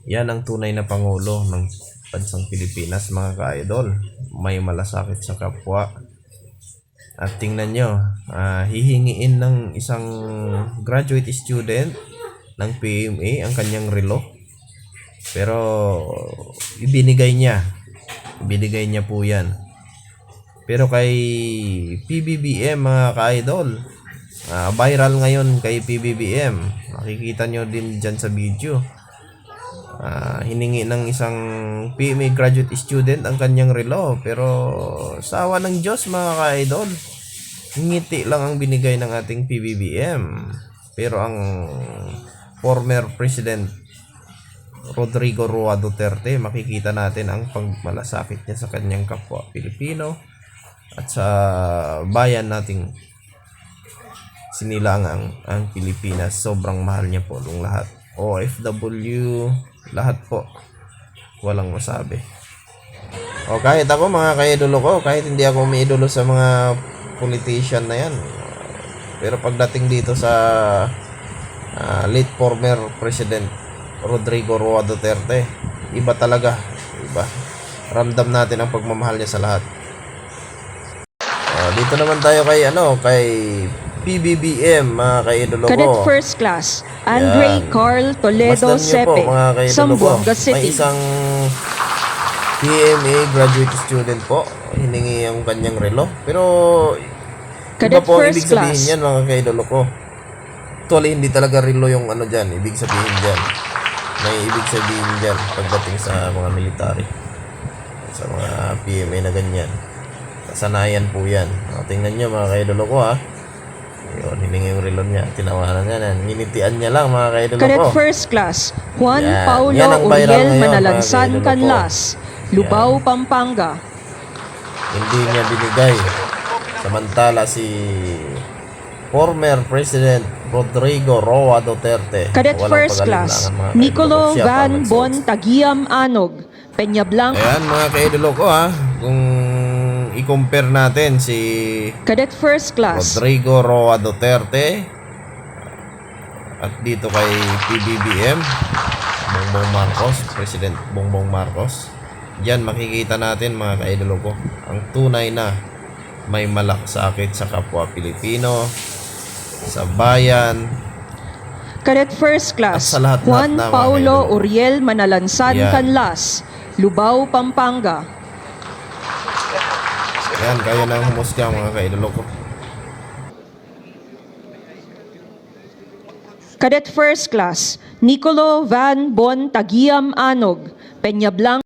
Yan ang tunay na Pangulo ng bansang Pilipinas, mga ka-idol. May malasakit sa kapwa. At tingnan nyo, hihingiin ng isang graduate student ng PMA ang kanyang relo. Pero ibinigay niya. Ibinigay niya po yan. Pero kay PBBM, mga ka-idol, viral ngayon kay PBBM. Makikita nyo din dyan sa video. Hiningi ng isang PMA graduate student ang kanyang relo. Pero sa awa ng Diyos, mga ka-idol, ngiti lang ang binigay ng ating PBBM. Pero ang former President Rodrigo Roa Duterte, makikita natin ang pagmalasakit niya sa kanyang kapwa Pilipino at sa bayan nating sinilangang ang Pilipinas. Sobrang mahal niya po ng lahat. OFW, lahat po. Walang masabi. O kahit ako, mga ka-idolo ko, kahit hindi ako umiidolo sa mga politician na yan, pero pagdating dito sa late former President Rodrigo Roa Duterte, iba talaga. Iba. Ramdam natin ang pagmamahal niya sa lahat. Dito naman tayo kay PBBM, mga ka-idolo ko. Cadet First Class, Andre Carl Toledo Sepe, Zamboanga City. May isang PMA graduate student po, hiningi ang kanyang relo. Pero Cadet iba po First ibig sabihin Class. yan, mga ka-idolo ko. Actually, hindi talaga relo yung dyan, ibig sabihin dyan. May ibig sabihin dyan pagdating sa mga military, sa mga PMA na ganyan. Kasanayan po yan. Tingnan nyo, mga ka-idolo ko, Yun, hiningi yung relo niya. Tinawanan niya. Nginitian niya lang, mga ka-idolo ko. Cadet First Class, Juan Yan. Paulo Yan ang viral Uriel ngayon, Manalansan mga ka-idolo ko. Canlas, Lubao, Pampanga. Hindi niya binigay. Samantala si former President Rodrigo Roa Duterte, Cadet walang First Class, pag-alinlangan, mga Nicolo ka-idolo ko. Siya pa Van ang Bon nagsuot. Tagiam Anog, Peña Blanca. Ayan, mga ka-idolo ko, kung i-compare natin si Cadet First Class, Rodrigo Roa Duterte at dito kay PBBM Bongbong Marcos, President Bongbong Marcos, diyan makikita natin, mga ka-idolo ko, ang tunay na may malasakit sa kapwa Pilipino, sa bayan. Cadet First Class, At sa lahat-lahat Juan na, mga Paulo ka-idolo. Uriel Manalansan Yan. Canlas, Lubao, Pampanga. Ayan, kaya nang humusga, mga ka-idolo ko. Cadet First Class, Nicolo Van Bon Tagiam Anog, Peña Blanca.